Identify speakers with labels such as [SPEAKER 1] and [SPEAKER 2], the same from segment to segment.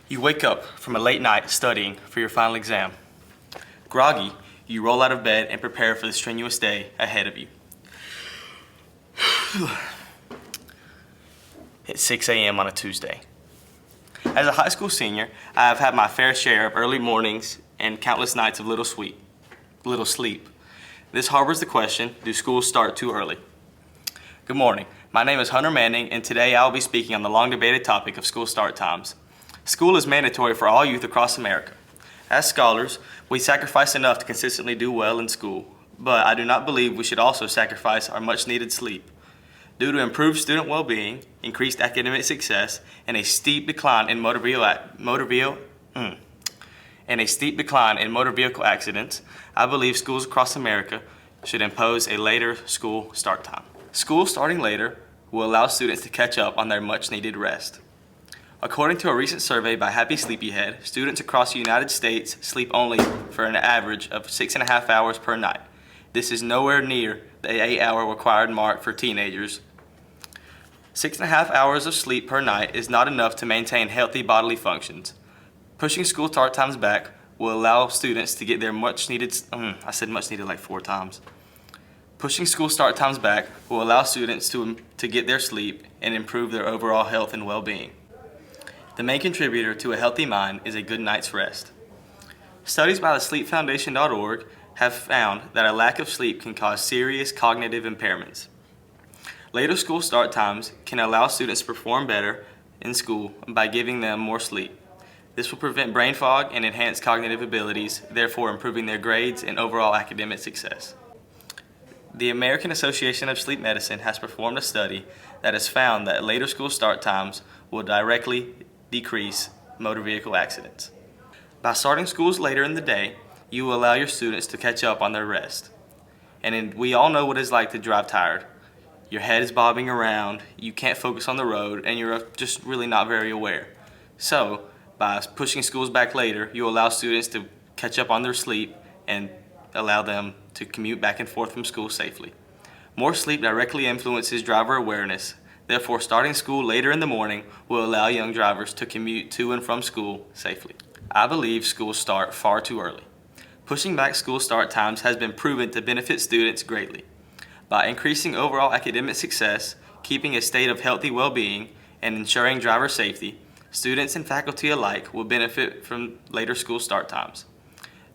[SPEAKER 1] You wake up from a late night studying for your final exam. Groggy, you roll out of bed and prepare for the strenuous day ahead of you. It's 6 a.m. on a Tuesday. As a high school senior, I have had my fair share of early mornings and countless nights of little sleep. This harbors the question, do schools start too early? Good morning. My name is Hunter Manning, and today I will be speaking on the long-debated topic of school start times. School is mandatory for all youth across America. As scholars, we sacrifice enough to consistently do well in school, but I do not believe we should also sacrifice our much-needed sleep. Due to improved student well-being, increased academic success, and a steep decline in motor vehicle accidents, I believe schools across America should impose a later school start time. School starting later will allow students to catch up on their much-needed rest. According to a recent survey by Happy Sleepyhead, students across the United States sleep only for an average of 6.5 hours per night. This is nowhere near the 8-hour required mark for teenagers. 6.5 hours of sleep per night is not enough to maintain healthy bodily functions. Pushing school start times back will allow students to get their much-needed, I said much-needed like 4 times. Pushing school start times back will allow students to get their sleep and improve their overall health and well-being. The main contributor to a healthy mind is a good night's rest. Studies by the sleepfoundation.org have found that a lack of sleep can cause serious cognitive impairments. Later school start times can allow students to perform better in school by giving them more sleep. This will prevent brain fog and enhance cognitive abilities, therefore improving their grades and overall academic success. The American Association of Sleep Medicine has performed a study that has found that later school start times will directly decrease motor vehicle accidents. By starting schools later in the day, you will allow your students to catch up on their rest. We all know what it's like to drive tired. Your head is bobbing around, you can't focus on the road, and you're just really not very aware. So, by pushing schools back later, you allow students to catch up on their sleep and allow them to commute back and forth from school safely. More sleep directly influences driver awareness. Therefore, starting school later in the morning will allow young drivers to commute to and from school safely. I believe schools start far too early. Pushing back school start times has been proven to benefit students greatly. By increasing overall academic success, keeping a state of healthy well-being, and ensuring driver safety, students and faculty alike will benefit from later school start times.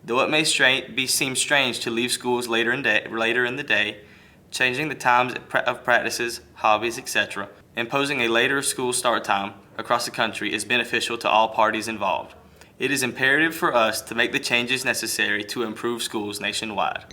[SPEAKER 1] Though it may seem strange to leave schools later in the day, changing the times of practices, hobbies, etc., imposing a later school start time across the country is beneficial to all parties involved. It is imperative for us to make the changes necessary to improve schools nationwide.